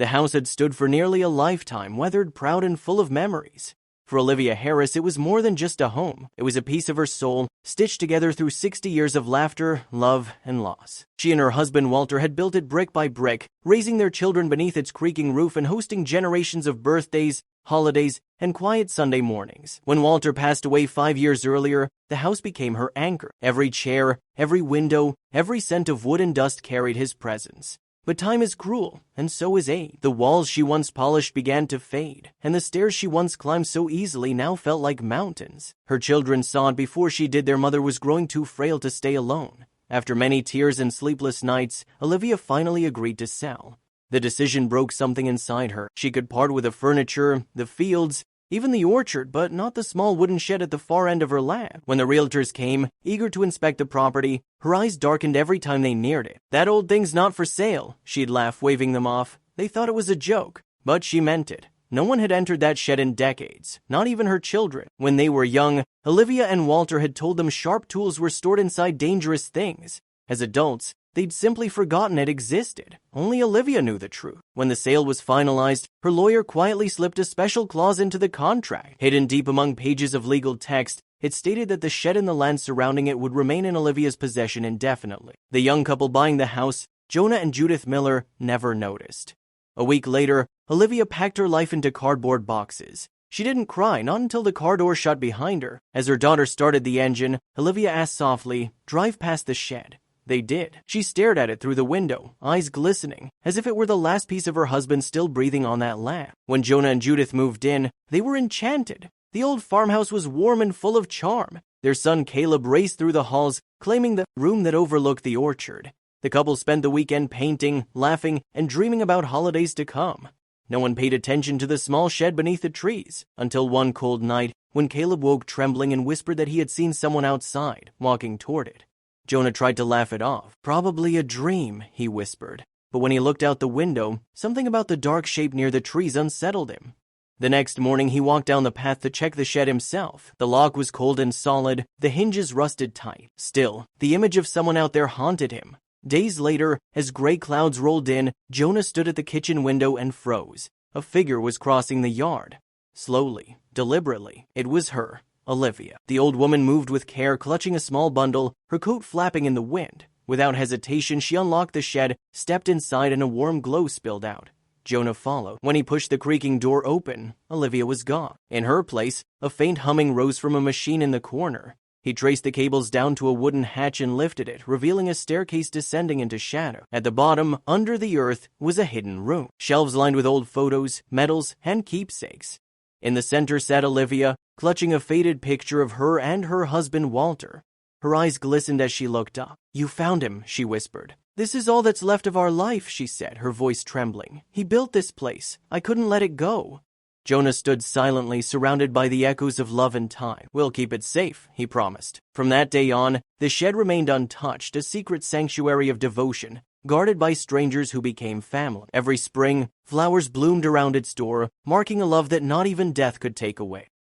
The house had stood for nearly a lifetime, weathered, proud, and full of memories. For Olivia Harris, it was more than just a home. It was a piece of her soul, stitched together through 60 years of laughter, love, and loss. She and her husband Walter had built it brick by brick, raising their children beneath its creaking roof and hosting generations of birthdays, holidays, and quiet Sunday mornings. When Walter passed away 5 years earlier, the house became her anchor. Every chair, every window, every scent of wood and dust carried his presence. But time is cruel, and so is age. The walls she once polished began to fade, and the stairs she once climbed so easily now felt like mountains. Her children saw it before she did. Their mother was growing too frail to stay alone. After many tears and sleepless nights, Olivia finally agreed to sell. The decision broke something inside her. She could part with the furniture, the fields, even the orchard, but not the small wooden shed at the far end of her land. When the realtors came, eager to inspect the property, her eyes darkened every time they neared it. "That old thing's not for sale," she'd laugh, waving them off. They thought it was a joke, but she meant it. No one had entered that shed in decades, not even her children. When they were young, Olivia and Walter had told them sharp tools were stored inside dangerous things. As adults, they'd simply forgotten it existed. Only Olivia knew the truth. When the sale was finalized, her lawyer quietly slipped a special clause into the contract. Hidden deep among pages of legal text, it stated that the shed and the land surrounding it would remain in Olivia's possession indefinitely. The young couple buying the house, Jonah and Judith Miller, never noticed. A week later, Olivia packed her life into cardboard boxes. She didn't cry, not until the car door shut behind her. As her daughter started the engine, Olivia asked softly, "Drive past the shed." They did. She stared at it through the window, eyes glistening, as if it were the last piece of her husband still breathing on that land. When Jonah and Judith moved in, they were enchanted. The old farmhouse was warm and full of charm. Their son Caleb raced through the halls, claiming the room that overlooked the orchard. The couple spent the weekend painting, laughing, and dreaming about holidays to come. No one paid attention to the small shed beneath the trees, until one cold night, when Caleb woke trembling and whispered that he had seen someone outside, walking toward it. Jonah tried to laugh it off. "Probably a dream," he whispered. But when he looked out the window, something about the dark shape near the trees unsettled him. The next morning, he walked down the path to check the shed himself. The lock was cold and solid, the hinges rusted tight. Still, the image of someone out there haunted him. Days later, as gray clouds rolled in, Jonah stood at the kitchen window and froze. A figure was crossing the yard. Slowly, deliberately, it was her. Olivia. The old woman moved with care, clutching a small bundle, her coat flapping in the wind. Without hesitation, she unlocked the shed, stepped inside, and a warm glow spilled out. Jonah followed. When he pushed the creaking door open, Olivia was gone. In her place, a faint humming rose from a machine in the corner. He traced the cables down to a wooden hatch and lifted it, revealing a staircase descending into shadow. At the bottom, under the earth, was a hidden room. Shelves lined with old photos, medals, and keepsakes. In the center sat Olivia, clutching a faded picture of her and her husband Walter. Her eyes glistened as she looked up. "You found him," she whispered. "This is all that's left of our life," she said, her voice trembling. "He built this place. I couldn't let it go." Jonah stood silently, surrounded by the echoes of love and time. "We'll keep it safe," he promised. From that day on, the shed remained untouched, a secret sanctuary of devotion, guarded by strangers who became family. Every spring, flowers bloomed around its door, marking a love that not even death could take away.